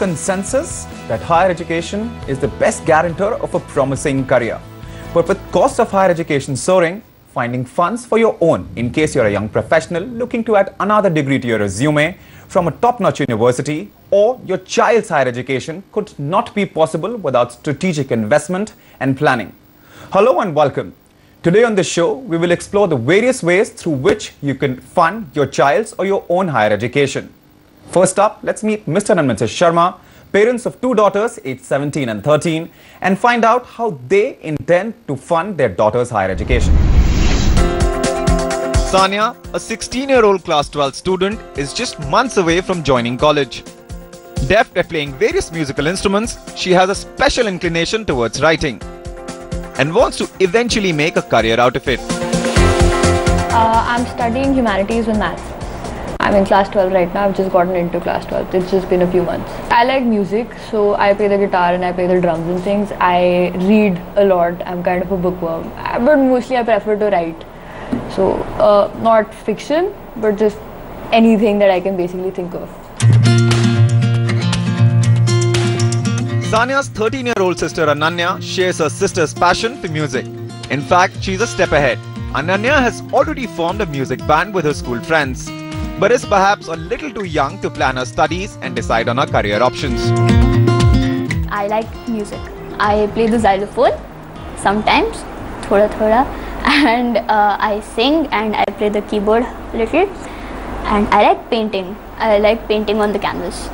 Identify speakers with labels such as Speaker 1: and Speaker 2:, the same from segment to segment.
Speaker 1: consensus that higher education is the best guarantor of a promising career. But with cost of higher education soaring, finding funds for your own in case you're a young professional looking to add another degree to your resume from a top-notch university, or your child's higher education could not be possible without strategic investment and planning. Hello and welcome. Today on the show, we will explore the various ways through which you can fund your child's or your own higher education. First up, let's meet Mr. and Mrs. Sharma, parents of two daughters aged 17 and 13, and find out how they intend to fund their daughter's higher education.
Speaker 2: Sanya, a 16-year-old class 12 student, is just months away from joining college. Deft at playing various musical instruments, she has a special inclination towards writing and wants to eventually make a career out of it.
Speaker 3: I'm studying humanities and maths. I'm in class 12 right now. I've just gotten into class 12. It's just been a few months. I like music, so I play the guitar and I play the drums and things. I read a lot. I'm kind of a bookworm, but mostly I prefer to write. So, not fiction, but just anything that I can basically think of.
Speaker 2: Sanya's 13-year-old sister Ananya shares her sister's passion for music. In fact, she's a step ahead. Ananya has already formed a music band with her school friends, but is perhaps a little too young to plan her studies and decide on her career options.
Speaker 4: I like music. I play the xylophone sometimes, thoda thoda, and I sing and I play the keyboard a little, and I like painting. I like painting on the canvas.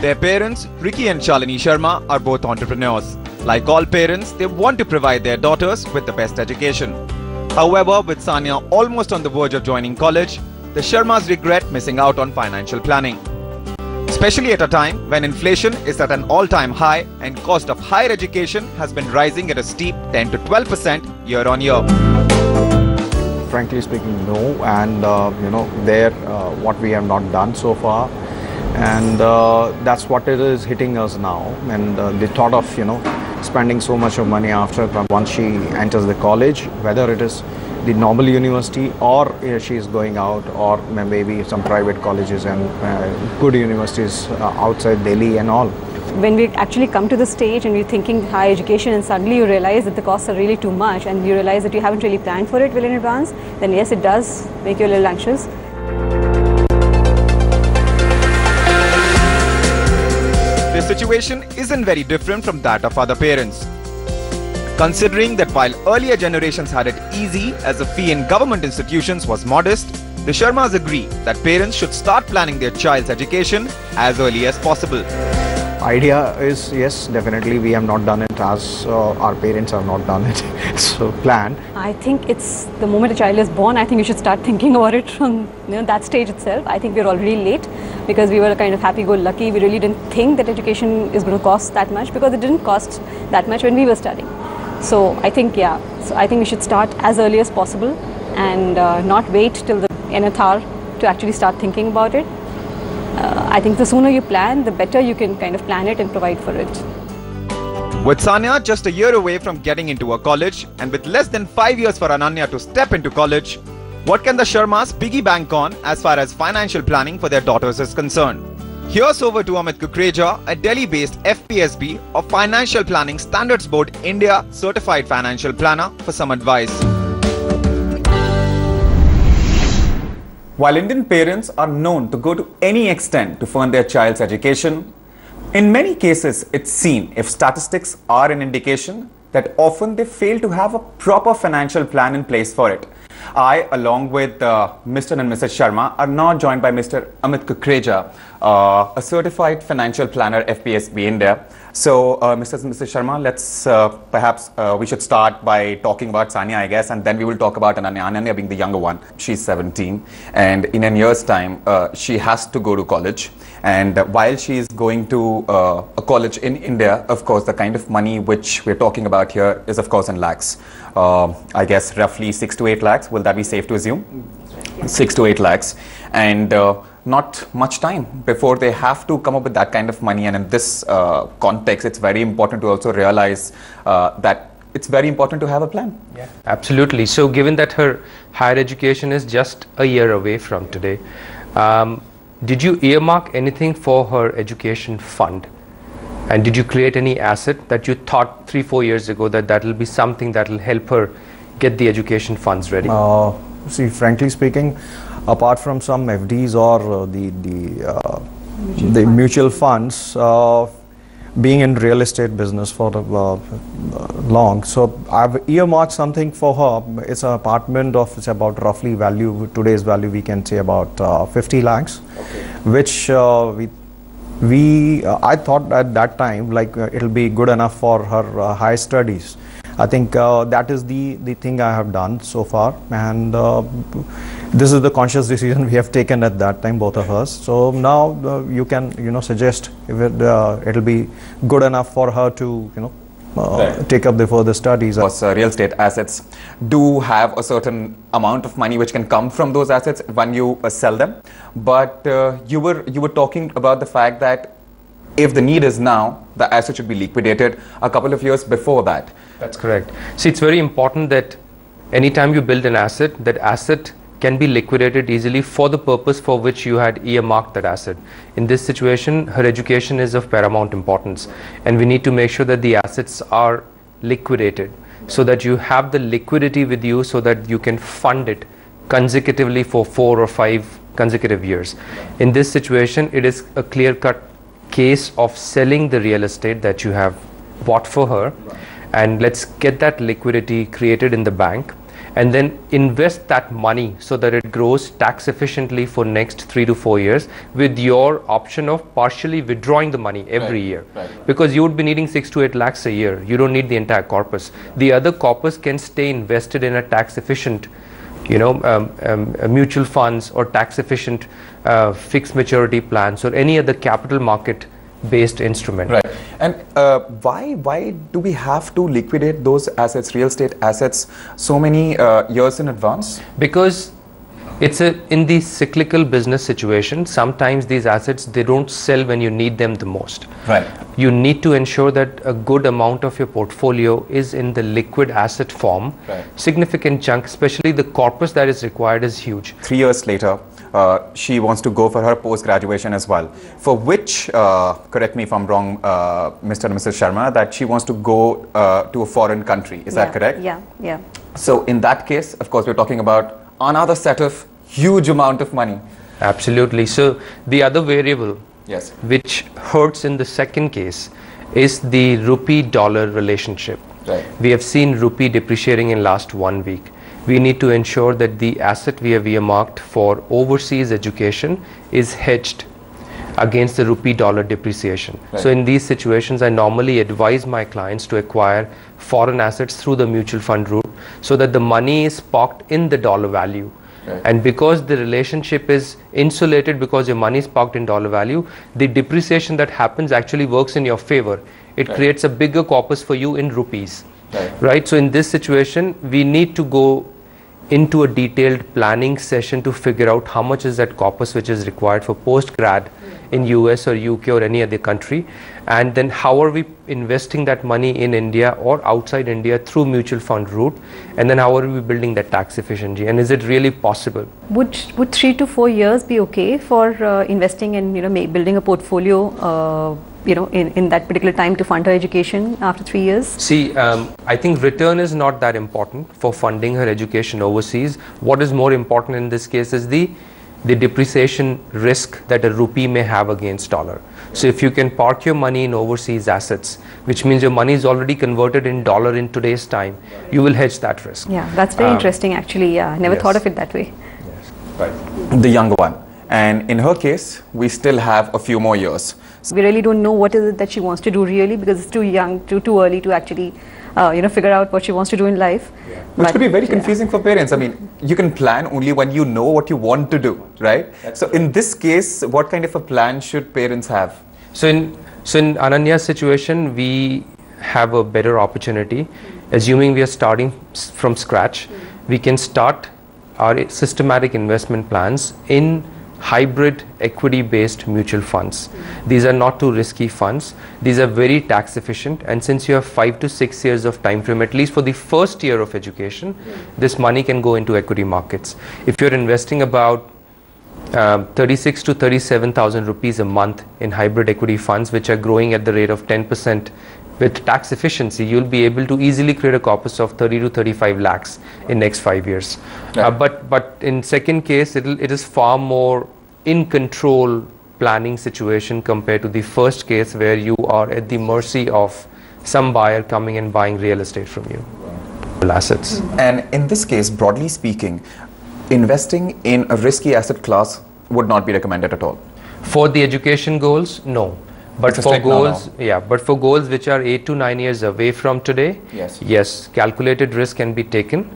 Speaker 2: Their parents, Ricky and Shalini Sharma, are both entrepreneurs. Like all parents, they want to provide their daughters with the best education. However, with Sanya almost on the verge of joining college, the Sharmas regret missing out on financial planning. Especially at a time when inflation is at an all-time high and cost of higher education has been rising at a steep 10 to 12% year on year.
Speaker 5: Frankly speaking, no, and what we have not done so far, and that's what it is hitting us now. And the thought of spending so much of money after once she enters the college, whether it is the normal university or she is going out, or maybe some private colleges and good universities outside Delhi and all.
Speaker 6: When we actually come to the stage and we're thinking higher education, and suddenly you realize that the costs are really too much, and you realize that you haven't really planned for it well in advance, then yes, it does make you a little anxious.
Speaker 2: The situation isn't very different from that of other parents. Considering that while earlier generations had it easy as the fee in government institutions was modest, the Sharmas agree that parents should start planning their child's education as early as possible.
Speaker 5: Idea is, yes, definitely we have not done it as our parents have not done it. So plan.
Speaker 6: I think it's the moment a child is born, I think we should start thinking about it from that stage itself. I think we're already late because we were kind of happy-go-lucky. We really didn't think that education is going to cost that much, because it didn't cost that much when we were studying. So I think, I think we should start as early as possible and not wait till the nth hour to actually start thinking about it. I think the sooner you plan, the better you can kind of plan it and provide for it.
Speaker 2: With Sanya just a year away from getting into a college, and with less than 5 years for Ananya to step into college, what can the Sharmas piggy bank on as far as financial planning for their daughters is concerned? Here's over to Amit Kukreja, a Delhi-based FPSB or Financial Planning Standards Board India certified financial planner, for some advice.
Speaker 1: While Indian parents are known to go to any extent to fund their child's education, in many cases it's seen, if statistics are an indication, that often they fail to have a proper financial plan in place for it. I, along with Mr. and Mrs. Sharma, are now joined by Mr. Amit Kukreja, a certified financial planner, FPSB India. So, Mr. and Mrs. Sharma, let's perhaps we should start by talking about Sanya, I guess, and then we will talk about Ananya. Ananya being the younger one. She's 17, and in a year's time, she has to go to college. And while she is going to a college in India, of course, the kind of money which we're talking about here is, of course, in lakhs. I guess roughly 6 to 8 lakhs. Will that be safe to assume? 6 to 8 lakhs. And not much time before they have to come up with that kind of money. And in this context, it's very important to also realize that it's very important to have a plan.
Speaker 7: Yeah, absolutely. So given that her higher education is just a year away from today, did you earmark anything for her education fund? And did you create any asset that you thought 3-4 years ago that will be something that will help her get the education funds ready?
Speaker 5: See, frankly speaking, apart from some FDs or the mutual funds, being in real estate business for long, so I've earmarked something for her. It's an apartment of, it's about roughly value, today's value we can say about 50 lakhs, which I thought at that time like it'll be good enough for her higher studies. I think that is the thing I have done so far, and this is the conscious decision we have taken at that time, both of us. So now you can suggest if it'll be good enough for her to take up the further studies.
Speaker 1: Because real estate assets do have a certain amount of money which can come from those assets when you sell them, but you were talking about the fact that if the need is now, the asset should be liquidated a couple of years before that.
Speaker 7: That's correct. See, it's very important that anytime you build an asset, that asset can be liquidated easily for the purpose for which you had earmarked that asset. In this situation, her education is of paramount importance, and we need to make sure that the assets are liquidated so that you have the liquidity with you so that you can fund it consecutively for 4 or 5 consecutive years. In this situation, it is a clear-cut case of selling the real estate that you have bought for her, and let's get that liquidity created in the bank and then invest that money so that it grows tax efficiently for next 3 to 4 years, with your option of partially withdrawing the money every year. Because you would be needing 6 to 8 lakhs a year. You don't need the entire corpus. The other corpus can stay invested in a tax efficient mutual funds or tax efficient fixed maturity plans or any other capital market based instrument.
Speaker 1: Right. And why do we have to liquidate those assets, real estate assets, so many years in advance?
Speaker 7: Because it's in the cyclical business situation, sometimes these assets, they don't sell when you need them the most.
Speaker 1: Right.
Speaker 7: You need to ensure that a good amount of your portfolio is in the liquid asset form.
Speaker 1: Right.
Speaker 7: Significant chunk, especially the corpus that is required, is huge.
Speaker 1: 3 years later, she wants to go for her post-graduation as well, for which, correct me if I'm wrong, Mr. and Mrs. Sharma, that she wants to go to a foreign country. Is that correct?
Speaker 6: Yeah.
Speaker 1: So in that case, of course, we're talking about another set of huge amount of money.
Speaker 7: Absolutely. So the other variable,
Speaker 1: yes,
Speaker 7: which hurts in the second case, is the rupee-dollar relationship.
Speaker 1: Right.
Speaker 7: We have seen rupee depreciating in last 1 week. We need to ensure that the asset we have earmarked for overseas education is hedged against the rupee-dollar depreciation.
Speaker 1: Right.
Speaker 7: So in these situations, I normally advise my clients to acquire foreign assets through the mutual fund route so that the money is parked in the dollar value.
Speaker 1: Right.
Speaker 7: And because the relationship is insulated, because your money is parked in dollar value, the depreciation that happens actually works in your favor. It
Speaker 1: Right.
Speaker 7: creates a bigger corpus for you in rupees.
Speaker 1: Right.
Speaker 7: Right. So in this situation, we need to go into a detailed planning session to figure out how much is that corpus which is required for post-grad in US or UK or any other country, and then how are we investing that money in India or outside India through mutual fund route, and then how are we building that tax efficiency, and is it really possible?
Speaker 6: Would 3 to 4 years be okay for investing in building a portfolio in that particular time to fund her education after 3 years?
Speaker 7: See, I think return is not that important for funding her education overseas. What is more important in this case is the depreciation risk that a rupee may have against dollar. So if you can park your money in overseas assets, which means your money is already converted in dollar in today's time, you will hedge that risk.
Speaker 6: Yeah, that's very interesting actually. Yeah, I never
Speaker 1: Yes.
Speaker 6: thought of it that way.
Speaker 1: Yes. Right. The younger one. And in her case, we still have a few more years.
Speaker 6: We really don't know what is it that she wants to do really, because it's too young, too early to actually figure out what she wants to do in life.
Speaker 1: Which could be very confusing for parents. I mean, you can plan only when you know what you want to do, right? So in this case, what kind of a plan should parents have?
Speaker 7: So in Ananya's situation, we have a better opportunity. Assuming we are starting from scratch, we can start our systematic investment plans in hybrid equity-based mutual funds. These are not too risky funds. These are very tax efficient, and since you have 5 to 6 years of time frame, at least for the first year of education, this money can go into equity markets. If you're investing about 36 to 37,000 rupees a month in hybrid equity funds, which are growing at the rate of 10%. With tax efficiency, you'll be able to easily create a corpus of 30 to 35 lakhs in next 5 years.
Speaker 1: Right.
Speaker 7: But in second case, it is far more in control planning situation compared to the first case, where you are at the mercy of some buyer coming and buying real estate from you. Assets.
Speaker 1: And in this case, broadly speaking, investing in a risky asset class would not be recommended at all.
Speaker 7: For the education goals, no. But
Speaker 1: It's a
Speaker 7: for
Speaker 1: strict
Speaker 7: goals,
Speaker 1: no-no.
Speaker 7: yeah, but for goals which are 8 to 9 years away from today,
Speaker 1: Yes.
Speaker 7: calculated risk can be taken.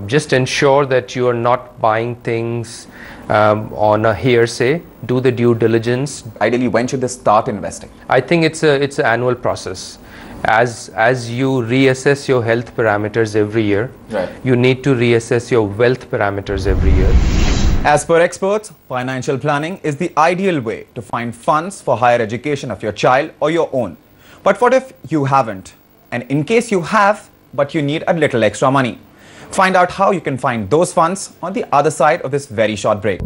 Speaker 7: Just ensure that you are not buying things on a hearsay. Do the due diligence.
Speaker 1: Ideally, when should they start investing?
Speaker 7: I think it's an annual process. As you reassess your health parameters every year,
Speaker 1: Right.
Speaker 7: you need to reassess your wealth parameters every year.
Speaker 1: As per experts, financial planning is the ideal way to find funds for higher education of your child or your own. But what if you haven't? And in case you have, but you need a little extra money? Find out how you can find those funds on the other side of this very short break.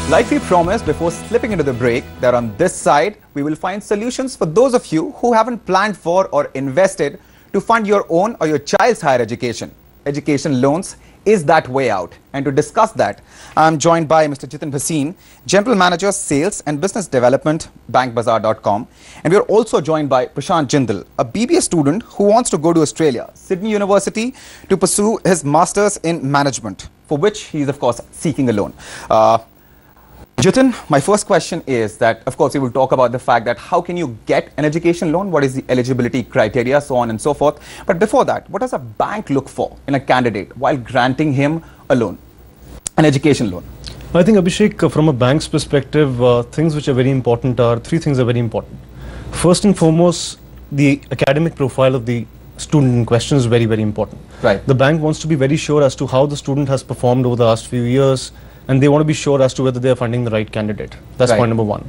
Speaker 1: Like we promised before slipping into the break, that on this side, we will find solutions for those of you who haven't planned for or invested to fund your own or your child's higher education. Education loans is that way out. And to discuss that, I'm joined by Mr. Jitin Bhasin, General Manager, Sales and Business Development, bankbazaar.com. And we're also joined by Prashant Jindal, a BBA student who wants to go to Australia, Sydney University, to pursue his Masters in Management, for which he is, of course, seeking a loan. Jitin, my first question is that, of course, we will talk about the fact that how can you get an education loan, what is the eligibility criteria, so on and so forth. But before that, what does a bank look for in a candidate while granting him a loan, an education loan?
Speaker 8: I think, Abhishek, from a bank's perspective, things which are very important are, three things are very important. First and foremost, the academic profile of the student in question is very, very important.
Speaker 1: Right.
Speaker 8: The bank wants to be very sure as to how the student has performed over the last few years, and they want to be sure as to whether they are funding the right candidate. That's
Speaker 1: Right.
Speaker 8: point number one.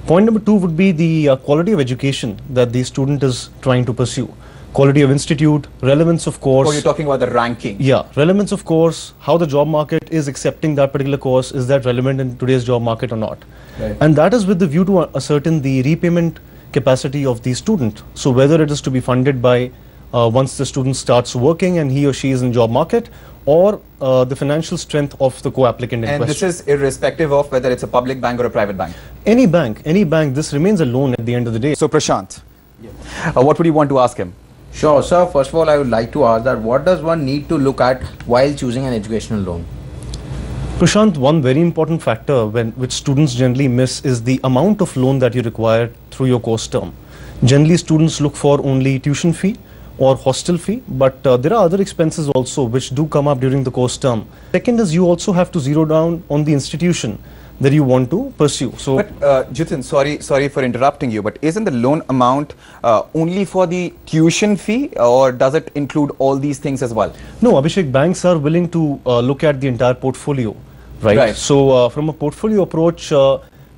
Speaker 8: Point number two would be the quality of education that the student is trying to pursue. Quality of institute, relevance of course.
Speaker 1: Or you're talking about the ranking.
Speaker 8: Yeah, relevance of course, how the job market is accepting that particular course, is that relevant in today's job market or not?
Speaker 1: Right.
Speaker 8: And that is with the view to ascertain the repayment capacity of the student. So whether it is to be funded by once the student starts working and he or she is in job market, or the financial strength of the co-applicant in
Speaker 1: And
Speaker 8: question.
Speaker 1: this is irrespective of whether it's a public bank or a private bank.
Speaker 8: Any bank, this remains a loan at the end of the day.
Speaker 1: So Prashant, what would you want to ask him?
Speaker 9: Sure, sir. First of all, I would like to ask that what does one need to look at while choosing an educational loan?
Speaker 8: Prashant, one very important factor which students generally miss is the amount of loan that you require through your course term. Generally, students look for only tuition fee or hostel fee, but there are other expenses also which do come up during the course term. Second is you also have to zero down on the institution that you want to pursue. So,
Speaker 1: But Jitin, sorry for interrupting you, but isn't the loan amount only for the tuition fee, or does it include all these things as well?
Speaker 8: no, Abhishek, banks are willing to look at the entire portfolio, right?
Speaker 1: Right.
Speaker 8: So from a portfolio approach,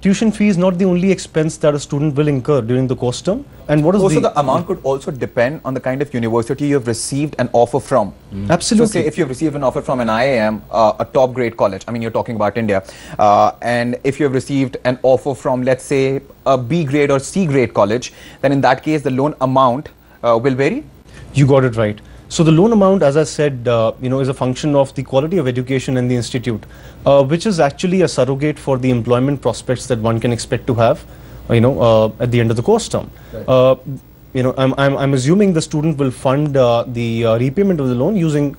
Speaker 8: tuition fee is not the only expense that a student will incur during the course term. And what is
Speaker 1: Also, the amount could also depend on the kind of university you have received an offer from.
Speaker 8: Absolutely.
Speaker 1: So say if you've received an offer from an IIM, a top grade college, I mean you're talking about India, and if you've received an offer from, let's say, a B grade or C grade college, then in that case the loan amount will vary?
Speaker 8: You got it right. So the loan amount, as I said, is a function of the quality of education in the institute, which is actually a surrogate for the employment prospects that one can expect to have, at the end of the course term.
Speaker 1: Right.
Speaker 8: I'm assuming the student will fund the repayment of the loan using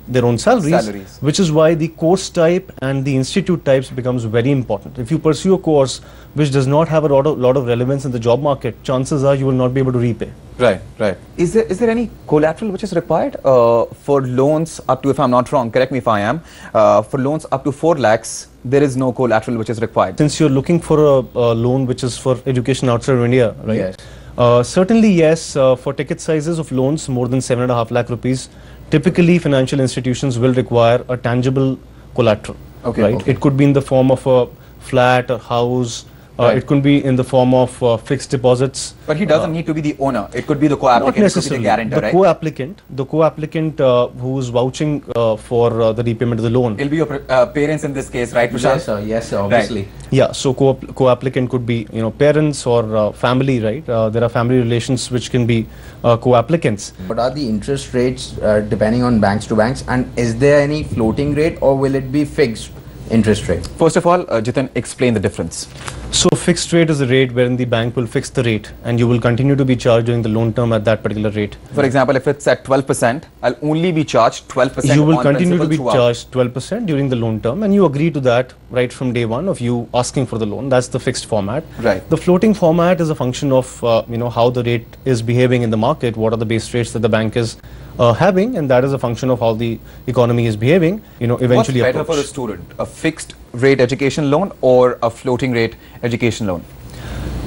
Speaker 8: their own salaries, which is why the course type and the institute types becomes very important. If you pursue a course which does not have a lot of relevance in the job market, chances are you will not be able to repay.
Speaker 1: Right, right. Is there any collateral which is required for loans up to, if I'm not wrong, correct me if I am, for loans up to 4 lakhs, there is no collateral which is required?
Speaker 8: Since you're looking for a loan which is for education outside of India, right?
Speaker 9: Yes.
Speaker 8: Certainly, yes. For ticket sizes of loans more than 7.5 lakh rupees, typically financial institutions will require a tangible collateral.
Speaker 1: Okay,
Speaker 8: Right?
Speaker 1: okay.
Speaker 8: It could be in the form of a flat, a house,
Speaker 1: Right.
Speaker 8: It could be in the form of fixed deposits.
Speaker 1: But he doesn't need to be the owner. It could be the co-applicant,
Speaker 8: Not
Speaker 1: it could be the
Speaker 8: necessarily.
Speaker 1: guarantor, right?
Speaker 8: The co-applicant who is vouching for the repayment of the loan.
Speaker 1: It'll be your parents in this case, right, Prashant?
Speaker 9: Yes, sir, obviously.
Speaker 1: Right.
Speaker 8: Yeah, so co-applicant could be, you know, parents or family, right? There are family relations which can be co-applicants.
Speaker 9: What are the interest rates depending on banks to banks, and is there any floating rate or will it be fixed interest rate?
Speaker 1: First of all, Jitin, explain the difference.
Speaker 8: So fixed rate is a rate wherein the bank will fix the rate and you will continue to be charged during the loan term at that particular rate.
Speaker 1: For example, if it's at 12%, I'll only be charged 12%.
Speaker 8: You will
Speaker 1: on
Speaker 8: continue to
Speaker 1: principal
Speaker 8: be
Speaker 1: throughout.
Speaker 8: charged 12% during the loan term, and you agree to that right from day one of you asking for the loan. That's the fixed format.
Speaker 1: Right.
Speaker 8: The floating format is a function of you know, how the rate is behaving in the market, what are the base rates that the bank is having, and that is a function of how the economy is behaving, you know, eventually.
Speaker 1: What's better for a student, a fixed rate education loan or a floating rate education loan?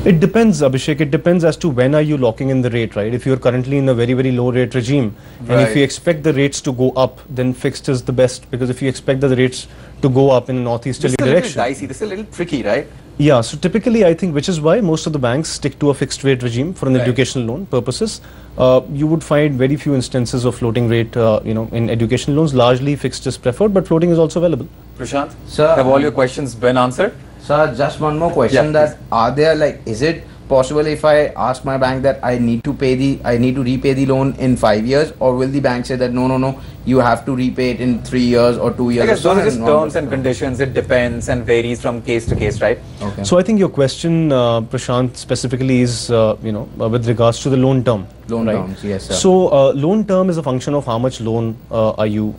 Speaker 8: It depends, Abhishek. It depends as to when are you locking in the rate, right? If you're currently in a very, very low rate regime, and if you expect the rates to go up, then fixed is the best, because if you expect the rates to go up in a northeasterly direction.
Speaker 1: This is a little dicey, this is a little tricky, right?
Speaker 8: Yeah, so typically I think, which is why most of the banks stick to a fixed rate regime for an educational loan purposes. You would find very few instances of floating rate, you know, in education loans. Largely fixed is preferred, but floating is also available.
Speaker 1: Prashant,
Speaker 9: Sir,
Speaker 1: have all your questions been answered?
Speaker 9: Sir, just one more question.
Speaker 1: Yeah,
Speaker 9: that are there, like, is it possible if I ask my bank that I need to repay the loan in 5 years, or will the bank say that no, you have to repay it in 3 years or 2 years?
Speaker 1: I guess
Speaker 9: or
Speaker 1: those are
Speaker 9: so
Speaker 1: just terms and conditions. It depends and varies from case to case, right?
Speaker 9: Okay.
Speaker 8: So I think your question, Prashant, specifically is, you know, with regards to the loan term.
Speaker 9: Loan
Speaker 8: right?
Speaker 9: terms, yes, sir.
Speaker 8: So loan term is a function of how much loan are you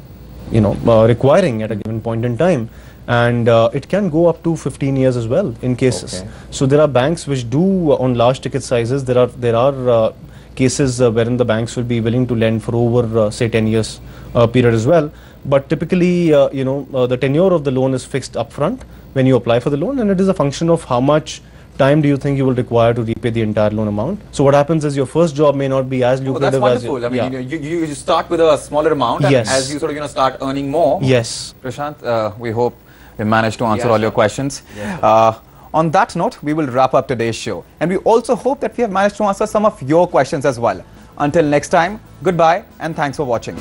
Speaker 8: know, requiring at a given point in time. And it can go up to 15 years as well in cases.
Speaker 9: Okay.
Speaker 8: So there are banks which do on large ticket sizes. There are cases wherein the banks will be willing to lend for over say 10 years period as well. But typically, you know, the tenure of the loan is fixed upfront when you apply for the loan, and it is a function of how much time do you think you will require to repay the entire loan amount. So what happens is your first job may not be as lucrative
Speaker 1: that's
Speaker 8: as
Speaker 1: wonderful. I mean, you start with a smaller amount, and
Speaker 8: Yes.
Speaker 1: as you sort of, you know, start earning more.
Speaker 8: Yes.
Speaker 1: Prashant, we hope we managed to answer
Speaker 9: Yes,
Speaker 1: all your
Speaker 9: sir.
Speaker 1: questions.
Speaker 9: Yes,
Speaker 1: On that note, we will wrap up today's show. And we also hope that we have managed to answer some of your questions as well. Until next time, goodbye and thanks for watching.